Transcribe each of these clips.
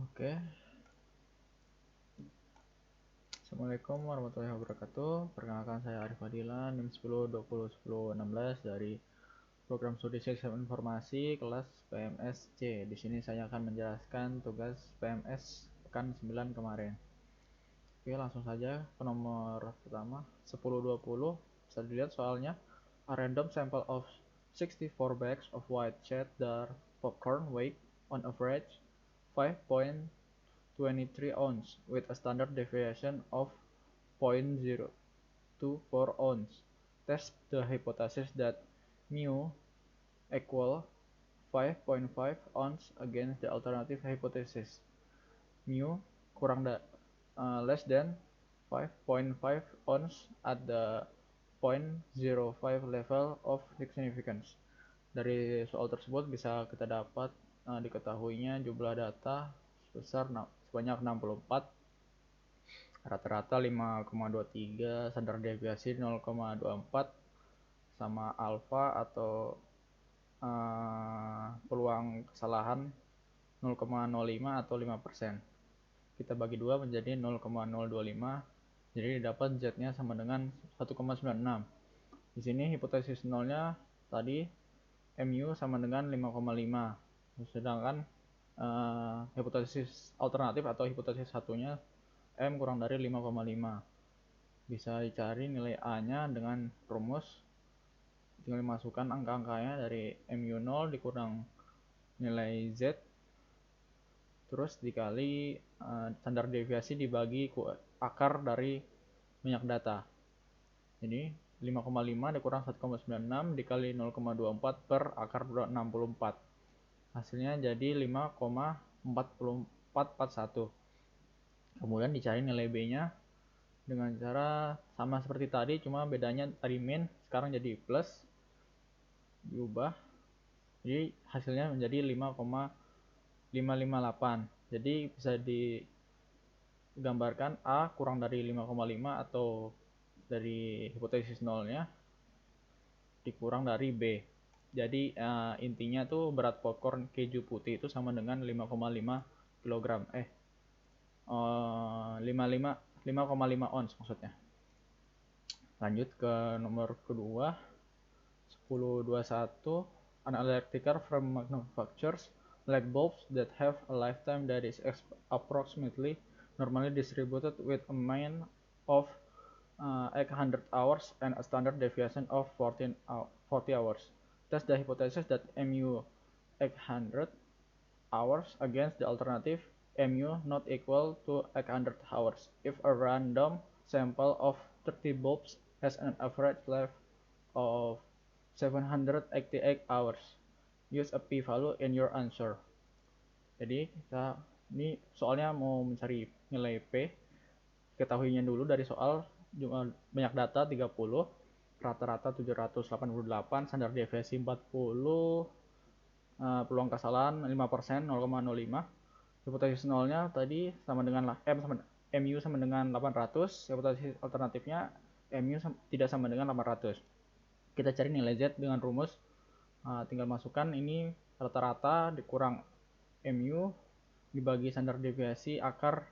Oke. Assalamualaikum warahmatullahi wabarakatuh. Perkenalkan, saya Arif Fadilan, NIM 10201016 dari Program Studi Sistem Informasi kelas PMS C. Di sini saya akan menjelaskan tugas PMS pekan 9 kemarin. Oke, langsung saja ke nomor pertama, 1020. Bisa dilihat soalnya. A random sample of 64 bags of white cheddar popcorn weight on average 5.23 ounce with a standard deviation of 0.024 ounce. Test the hypothesis that mu equal 5.5 ounce against the alternative hypothesis. Mu less than 5.5 ounce at the 0.05 level of significance. Dari soal tersebut bisa kita dapat diketahuinya jumlah data sebanyak 64, rata-rata 5,23, standar deviasi 0,24, sama alfa atau peluang kesalahan 0,05 atau 5%. Kita bagi 2 menjadi 0,025, jadi didapat Z-nya sama dengan 1,96. Di sini hipotesis nolnya tadi mu sama dengan 5,5, sedangkan hipotesis alternatif atau hipotesis satunya m kurang dari 5,5. Bisa dicari nilai a-nya dengan rumus, tinggal dimasukkan angka-angkanya dari mu0 dikurang nilai z, terus dikali standar deviasi dibagi akar dari banyak data. Jadi 5,5 dikurang 1,96 dikali 0,24 per akar 64. Hasilnya jadi 5,4441. Kemudian dicari nilai B-nya dengan cara sama seperti tadi, cuma bedanya tadi min, sekarang jadi plus, diubah. Jadi hasilnya menjadi 5,558. Jadi bisa digambarkan A kurang dari 5,5 atau dari hipotesis nolnya dikurang dari B. Jadi intinya tuh berat popcorn keju putih itu sama dengan 5,5 kg. 5,5 ons maksudnya. Lanjut ke nomor kedua, 1021. An electrical from manufacturers light bulbs that have a lifetime that is approximately normally distributed with a mean of 800 hours and a standard deviation of 40 hours. Test the hypothesis that mu 800 hours against the alternative mu not equal to 800 hours if a random sample of 30 bulbs has an average life of 788 hours. Use a p-value in your answer. Jadi ini soalnya mau mencari nilai p. Ketahuinya dulu dari soal, banyak data 30, rata-rata 788, standar deviasi 40, peluang kesalahan 5%, 0,05. Hipotesis nolnya tadi sama dengan mu sama dengan 800, hipotesis alternatifnya mu tidak sama dengan 800. Kita cari nilai z dengan rumus, tinggal masukkan ini rata-rata dikurang mu dibagi standar deviasi akar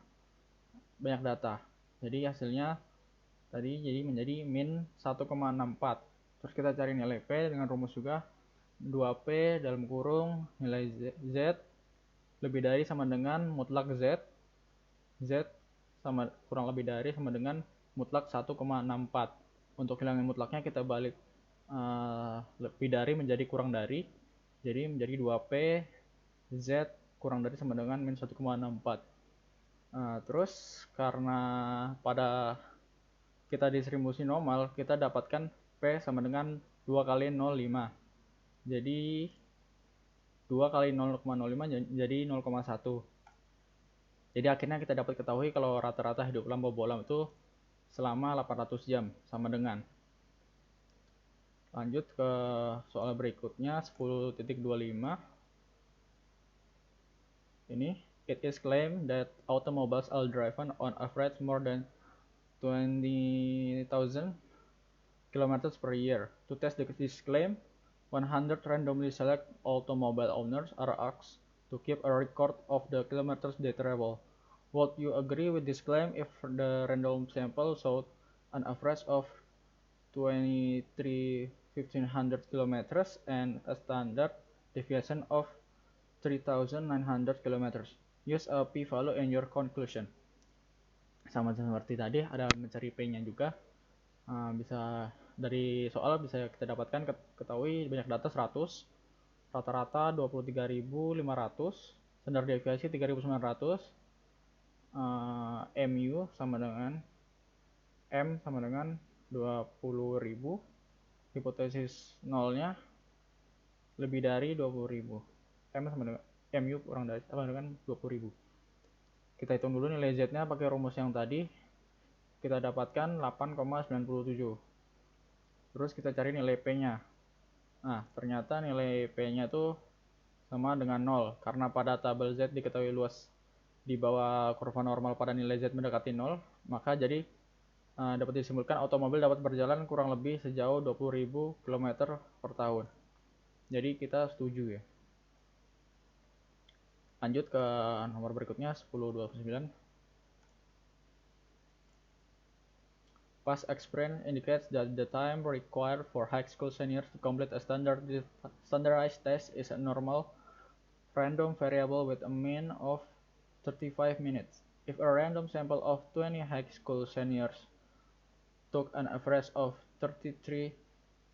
banyak data. Jadi hasilnya tadi jadi menjadi min 1,64. Terus kita cari nilai P dengan rumus juga 2P dalam kurung nilai Z lebih dari sama dengan mutlak Z. Z sama kurang lebih dari sama dengan mutlak 1,64. Untuk hilangin mutlaknya kita balik lebih dari menjadi kurang dari. Jadi menjadi 2P Z kurang dari sama dengan min 1,64. Terus karena pada kita distribusi normal, kita dapatkan P sama dengan 2 kali 0,5. Jadi 2 kali 0,05 jadi 0,1. Jadi akhirnya kita dapat ketahui kalau rata-rata hidup lampu bola itu selama 800 jam, sama dengan. Lanjut ke soal berikutnya, 10.25. Ini, it is claimed that automobiles are driven on average more than 20,000 kilometers per year. To test this claim, 100 randomly select automobile owners are asked to keep a record of the kilometers they travel. Would you agree with this claim if the random sample showed an average of 23,100 kilometers and a standard deviation of 3,900 kilometers? Use a p-value in your conclusion. Sama seperti tadi, ada mencari p-nya juga. Bisa dari soal bisa kita dapatkan ketahui banyak data 100, rata-rata 23.500, standar deviasi 3.900, mu sama dengan m sama dengan 20.000, hipotesis nolnya lebih dari 20.000, m sama dengan mu kurang dari sama dengan 20.000. Kita hitung dulu nilai z-nya pakai rumus yang tadi, kita dapatkan 8,97. Terus kita cari nilai p-nya. Nah, ternyata nilai p-nya tuh sama dengan 0, karena pada tabel z diketahui luas di bawah kurva normal pada nilai z mendekati 0, maka jadi dapat disimpulkan otomobil dapat berjalan kurang lebih sejauh 20.000 km per tahun. Jadi kita setuju ya. Lanjut ke nomor berikutnya 1029. Past experience indicates that the time required for high school seniors to complete a standardized test is a normal random variable with a mean of 35 minutes. If a random sample of 20 high school seniors took an average of 33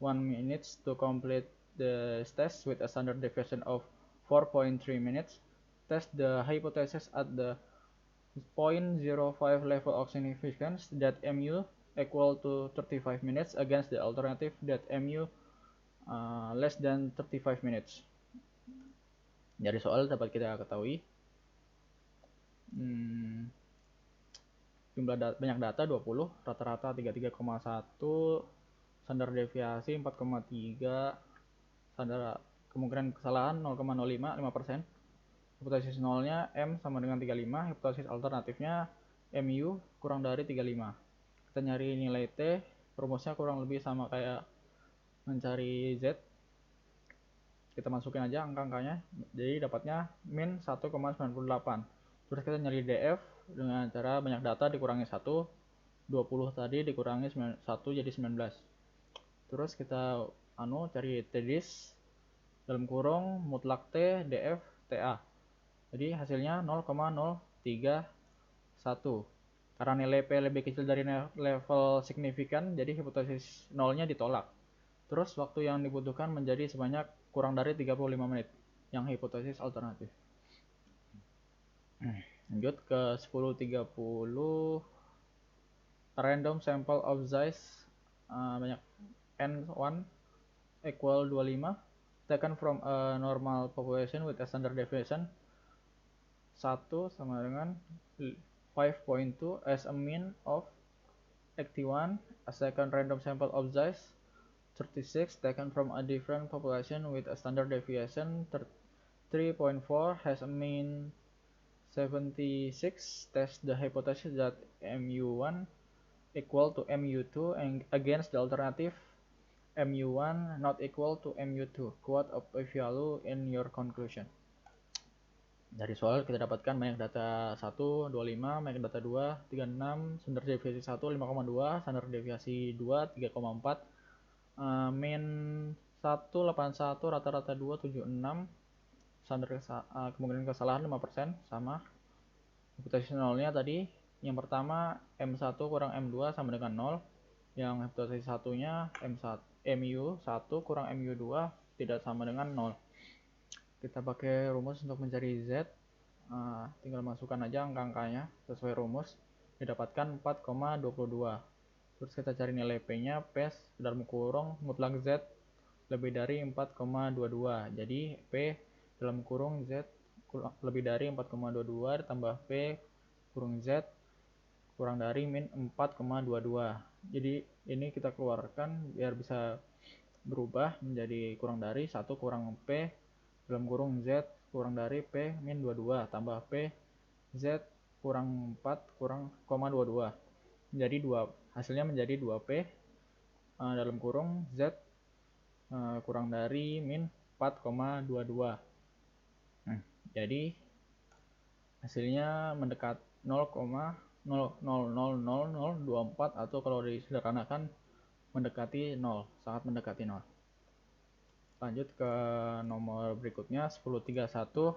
minutes to complete the test with a standard deviation of 4.3 minutes, test the hypothesis at the 0.05 level of significance that mu equal to 35 minutes against the alternative that mu less than 35 minutes. Dari soal dapat kita ketahui jumlah banyak data 20, rata-rata 33,1, standar deviasi 4,3, standar kemungkinan kesalahan 0,05, 5%. Hipotesis nolnya m sama dengan 35, hipotesis alternatifnya mu kurang dari 35. Kita nyari nilai t, rumusnya kurang lebih sama kayak mencari z. Kita masukin aja angka-angkanya, jadi dapatnya min 1,98. Terus kita nyari df dengan cara banyak data dikurangi 1, 20 tadi dikurangi 1 jadi 19. Terus kita cari tdis dalam kurung mutlak t df ta. Jadi hasilnya 0,031. Karena nilai p lebih kecil dari level signifikan, jadi hipotesis nolnya ditolak. Terus waktu yang dibutuhkan menjadi sebanyak kurang dari 35 menit, yang hipotesis alternatif. Lanjut ke 1030. Random sample of size banyak n1 equal 25 taken from a normal population with a standard deviation 1 sama dengan 5.2 as a mean of 81. A second random sample of size 36 taken from a different population with a standard deviation 3.4 has a mean 76. Test the hypothesis that mu1 equal to mu2 and against the alternative mu1 not equal to mu2. Quote a p-value in your conclusion. Dari soal kita dapatkan banyak data 1, 25, banyak data 2, 36, standar deviasi 1, 5,2, standar deviasi 2, 3,4, min 181, rata-rata 2, 76, standar kemungkinan kesalahan 5%, sama. Hipotesis nolnya tadi, yang pertama m1 kurang m2 sama dengan 0, yang hipotesis satunya mu1 kurang mu2 tidak sama dengan 0. Kita pakai rumus untuk mencari z, tinggal masukkan aja angka-angkanya sesuai rumus, didapatkan 4,22. Terus kita cari nilai p-nya, p dalam kurung mutlak z lebih dari 4,22. Jadi p dalam kurung z lebih dari 4,22 ditambah p kurung z kurang dari min 4,22. Jadi ini kita keluarkan biar bisa berubah menjadi kurang dari 1 kurang p dalam kurung z kurang dari p min 22 tambah p z kurang 4 kurang 22. Jadi hasilnya menjadi 2p dalam kurung z kurang dari min 4,22. Jadi hasilnya mendekat 0,000024 atau kalau disederhanakan mendekati 0, sangat mendekati 0. Lanjut ke nomor berikutnya 1031.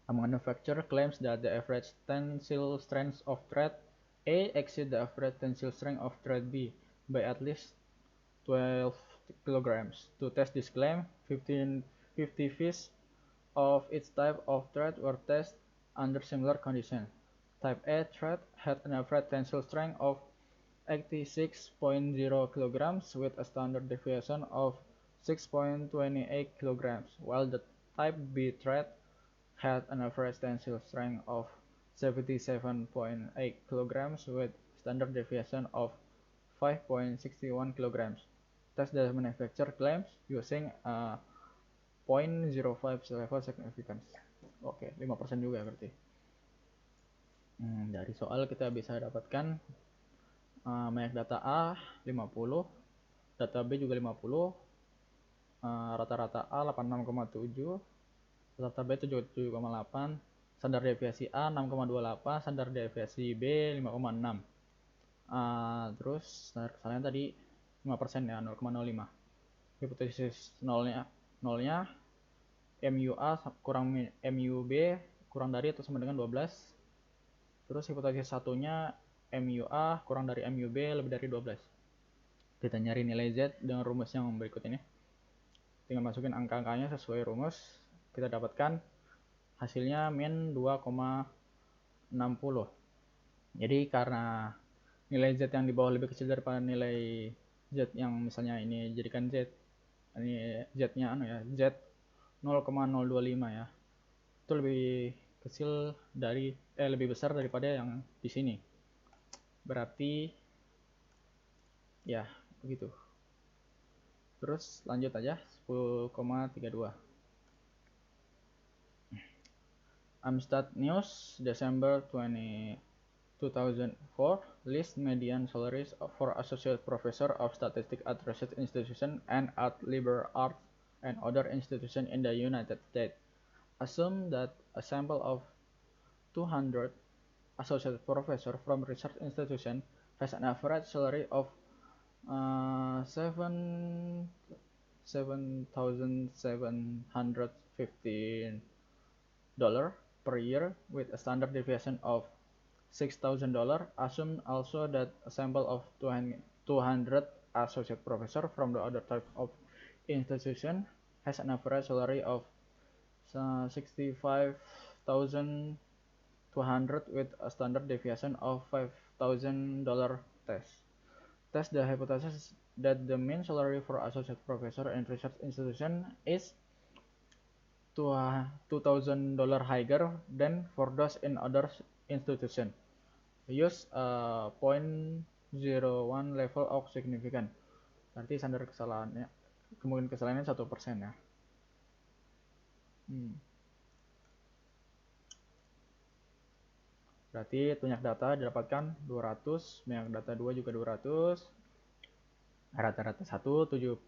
A manufacturer claims that the average tensile strength of thread A exceeds the average tensile strength of thread B by at least 12 kilograms. To test this claim, 50 pieces of each type of thread were tested under similar conditions. Type A thread had an average tensile strength of 86.0 kilograms with a standard deviation of 6.28 kilograms, while the Type B thread had an average tensile strength of 77.8 kilograms with standard deviation of 5.61 kilograms. Test the manufacturer claims using a 0.05 level significance. Oke, 5% juga berarti. Dari soal kita bisa dapatkan banyak data A 50, data B juga 50, rata-rata A 86,7, rata B 77,8, standar deviasi A 6,28, standar deviasi B 5,6. Terus standar kesalahan tadi 5% ya, 0,05. Hipotesis nolnya MUA kurang MUB kurang dari atau sama dengan 12. Terus hipotesis satunya MUA kurang dari MUB lebih dari 12. Kita nyari nilai Z dengan rumus yang berikut ini. Tinggal masukin angka-angkanya sesuai rumus. Kita dapatkan hasilnya min 2,60. Jadi karena nilai Z yang di bawah lebih kecil daripada nilai Z yang misalnya ini jadikan Z, ini Z-nya Z 0,025 ya. Itu lebih kecil dari lebih besar daripada yang di sini. Berarti ya begitu. Terus lanjut aja 10,32. Amstrad News December 2004 list median salaries for associate professor of statistics at research institution and at liberal arts and other institutions in the United States. Assume that a sample of 200 associate professor from research institution has an average salary of $7,715 per year with a standard deviation of $6,000. Assume also that a sample of 200 associate professor from the other type of institution has an average salary of $65,200 with a standard deviation of $5,000 test. Test the hypothesis that the mean salary for associate professor in research institution is $2,000 higher than for those in other institution. Use a 0.01 level of significance. Berarti standar kesalahannya, kemungkinan kesalahannya 1% ya. Berarti banyak data didapatkan 200, banyak data 2 juga 200. Rata-rata 1 70.750,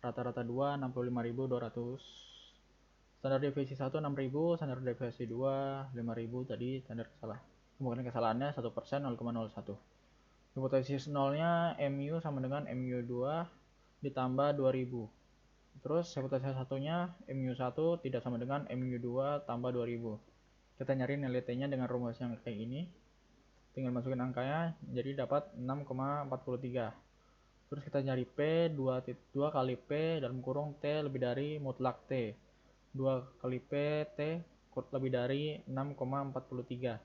rata-rata 2 65.200. Standar deviasi 1 6.000, standar deviasi 2 5.000 tadi standar kesalahan. Kemungkinan kesalahannya 1% 0,01. Hipotesis nolnya MU sama dengan MU2 ditambah 2000. Terus hipotesis satunya MU1 tidak sama dengan MU2 tambah 2000. Kita nyari nilai T-nya dengan rumus yang kayak ini. Tinggal masukin angkanya, jadi dapat 6,43. Terus kita nyari P, 2 kali P dalam kurung T lebih dari mutlak T. 2 kali P, T lebih dari 6,43.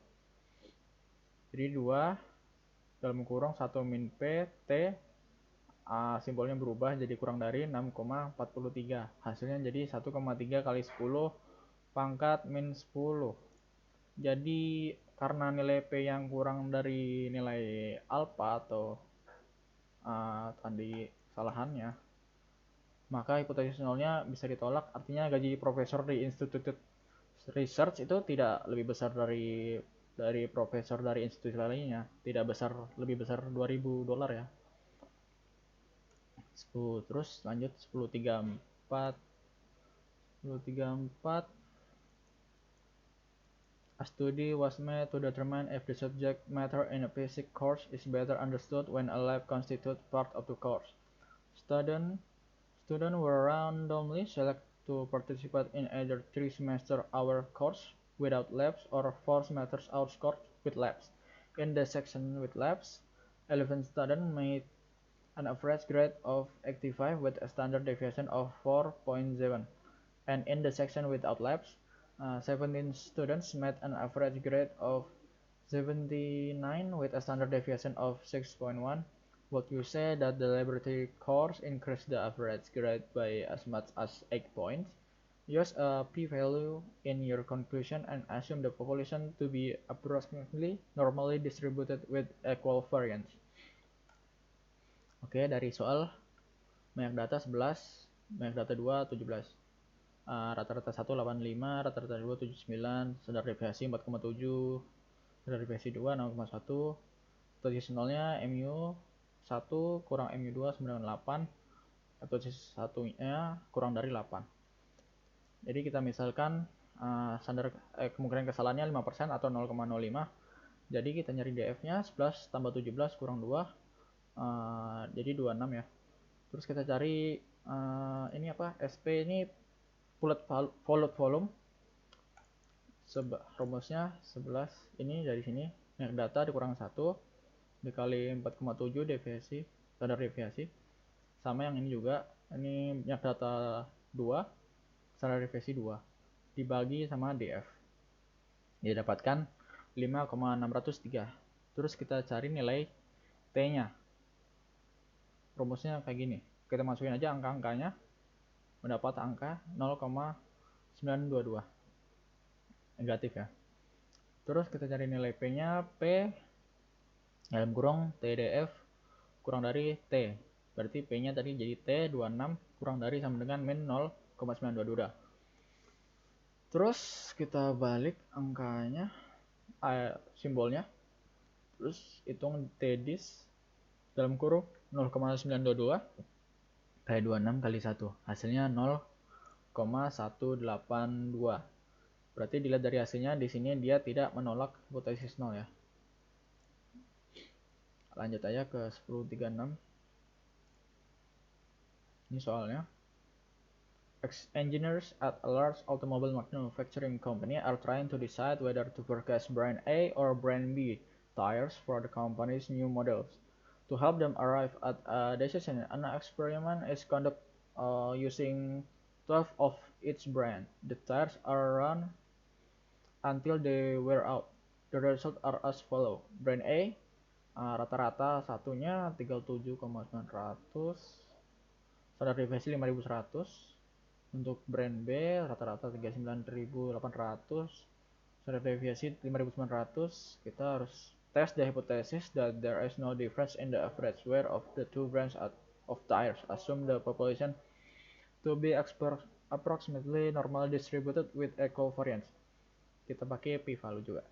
Jadi 2 dalam kurung 1 min P, T, simbolnya berubah jadi kurang dari 6,43. Hasilnya jadi 1,3 kali 10 pangkat min 10. Jadi karena nilai P yang kurang dari nilai alfa atau tadi kesalahannya, maka hipotesis nolnya bisa ditolak. Artinya gaji profesor di Institute Research itu tidak lebih besar dari profesor dari institusi lainnya, tidak besar, lebih besar $2.000 ya. Terus lanjut 10.3. 1034. A study was made to determine if the subject matter in a physics course is better understood when a lab constitutes part of the course. Students were randomly selected to participate in either 3 semester-hour course without labs or 4 semester-hour course with labs. In the section with labs, 11 students made an average grade of 85 with a standard deviation of 4.7, and in the section without labs, 17 students made an average grade of 79 with a standard deviation of 6.1. Would you say that the laboratory course increased the average grade by as much as 8 points? Use a p-value in your conclusion and assume the population to be approximately normally distributed with equal variance. Oke, dari soal banyak data 11, banyak data 2 17. Rata-rata 1 85, rata-rata 2 79, standar deviasi 4,7, standar deviasi 2 0,1, hipotesis nolnya mu 1 kurang mu 2 sama dengan 8, hipotesis satunya kurang dari 8. Jadi kita misalkan kemungkinan kesalahannya 5% atau 0,05. Jadi kita nyari df-nya 11 tambah 17 kurang 2, jadi 26 ya. Terus kita cari ini apa, SP ini fluid volume. Rumusnya 11 ini dari sini, banyak data dikurang 1 dikali 4,7 deviasi, standar deviasi, sama yang ini juga, ini banyak data 2, standar deviasi 2 dibagi sama df, didapatkan 5,603. Terus kita cari nilai t nya. Rumusnya kayak gini, kita masukin aja angka-angkanya, mendapat angka 0,922 negatif ya. Terus kita cari nilai p nya, p dalam kurung TDF kurang dari T, berarti P nya tadi jadi T 26 kurang dari sama dengan min 0,922. Terus kita balik angkanya, simbolnya, terus hitung TDIS dalam kurung 0,922 kali 26 kali 1, hasilnya 0,182. Berarti dilihat dari hasilnya di sini dia tidak menolak hipotesis 0 ya. Lanjut aja ke 1036. Ini soalnya. Engineers at a large automobile manufacturing company are trying to decide whether to purchase brand A or brand B tires for the company's new models. To help them arrive at a decision, an experiment is conducted using 12 of each brand. The tires are run until they wear out. The results are as follow. Brand A, rata-rata satunya 37,900, standar deviasi 5100. Untuk brand B rata-rata 39.800, standar deviasi 5.900. Kita harus test the hypothesis that there is no difference in the average wear of the two brands of tires. Assume the population to be approximately normally distributed with equal variance. Kita pakai p-value juga.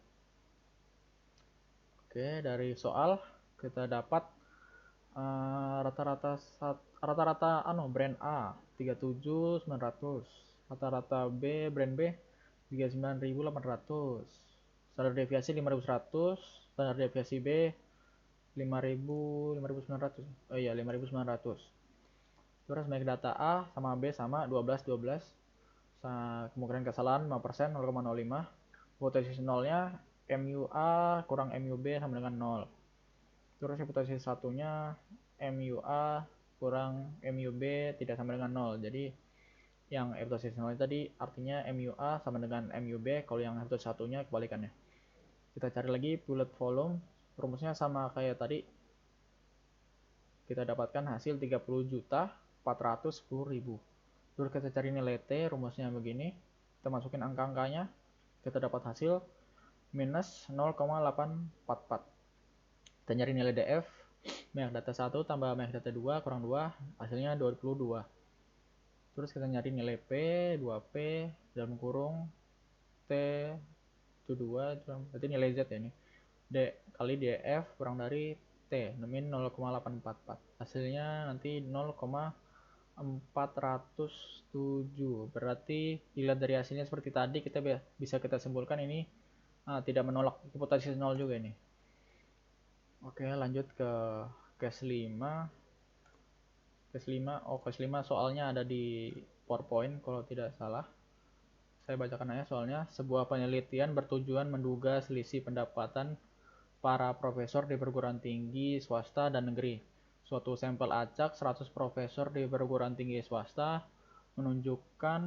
Oke, dari soal kita dapat rata-rata brand A 37.900, rata-rata B brand B 39.800, standar deviasi 5.100, standar deviasi B 5.900. 5.900. Terus make data A sama B sama 12. Kemungkinan kesalahan 5%, 0,05. Hipotesis nolnya MUA kurang MUB sama dengan 0. Terus hipotesis satunya MUA kurang MUB tidak sama dengan 0. Jadi yang hipotesis 0 tadi artinya MUA sama dengan MUB, kalau yang hipotesis satunya kebalikannya. Kita cari lagi fluid volume, rumusnya sama kayak tadi. Kita dapatkan hasil 30.410.000. Terus kita cari nilai T, rumusnya begini. Kita masukin angka-angkanya, kita dapat hasil minus 0,844. Kita nyari nilai DF, banyak data 1 tambah banyak data 2 kurang 2, hasilnya 22. Terus kita nyari nilai P, 2P dalam kurung T itu 2, berarti nilai Z ya ini. D kali DF kurang dari T, min 0,844. Hasilnya nanti 0,844. 407. Berarti dilihat dari hasilnya seperti tadi, kita bisa kita simpulkan ini tidak menolak hipotesis 0 juga ini. Oke, lanjut ke case 5. Case 5 soalnya ada di PowerPoint kalau tidak salah. Saya bacakan aja soalnya. Sebuah penelitian bertujuan menduga selisih pendapatan para profesor di perguruan tinggi swasta dan negeri. Suatu sampel acak 100 profesor di perguruan tinggi swasta menunjukkan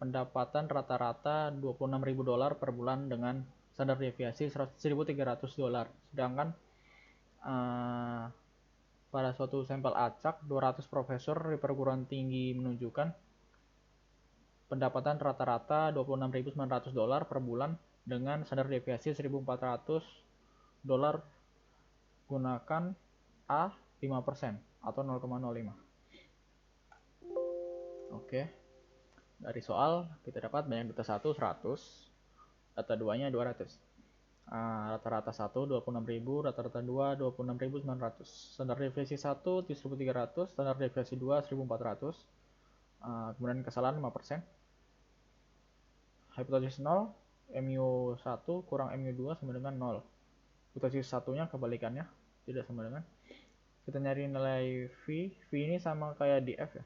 pendapatan rata-rata $26.000 per bulan dengan standar deviasi $1.300. Sedangkan pada suatu sampel acak 200 profesor di perguruan tinggi menunjukkan pendapatan rata-rata $26.900 per bulan dengan standar deviasi $1.400. Gunakan A 5% atau 0,05. Oke. Dari soal kita dapat banyak data 1 100, data 2-nya 200. Rata-rata 1 26.000, rata-rata 2 26.900. Standar deviasi 1 1.300, standar deviasi 2 1.400. Kemudian kesalahan 5%. Hipotesis 0, mu1 kurang mu2 sama dengan 0. Hipotesis satunya kebalikannya, tidak sama dengan. Kita nyari nilai V ini sama kayak di F ya.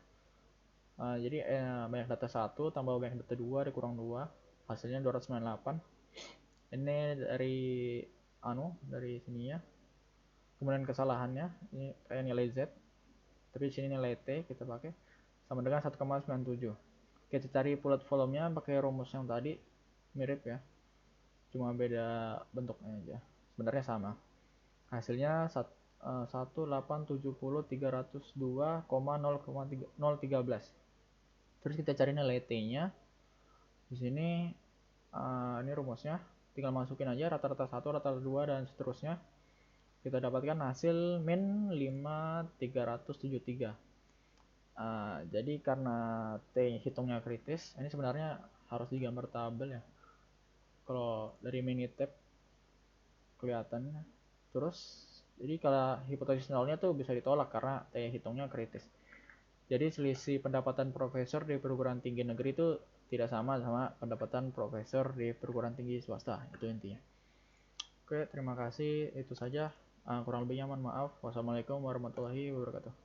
Jadi banyak data 1 tambah banyak data 2 dikurang 2, hasilnya 298. Ini dari sini ya. Kemudian kesalahannya ini kayak nilai Z, tapi sini nilai T kita pakai sama dengan 1,97. Kita cari pulat volumenya pakai rumus yang tadi, mirip ya, cuma beda bentuknya aja, sebenarnya sama. Hasilnya 1,870.302,013. Terus kita cari nilai T-nya. Di sini ini rumusnya, tinggal masukin aja rata-rata 1, rata-rata 2 dan seterusnya. Kita dapatkan hasil min 5.373. Jadi karena T hitungnya kritis, ini sebenarnya harus digambar tabel ya. Kalau dari Minitab kelihatan. Terus jadi kalau hipotesis nolnya tuh bisa ditolak karena T hitungnya kritis. Jadi selisih pendapatan profesor di perguruan tinggi negeri itu tidak sama pendapatan profesor di perguruan tinggi swasta, itu intinya. Oke, terima kasih, itu saja. Kurang lebihnya mohon maaf. Wassalamualaikum warahmatullahi wabarakatuh.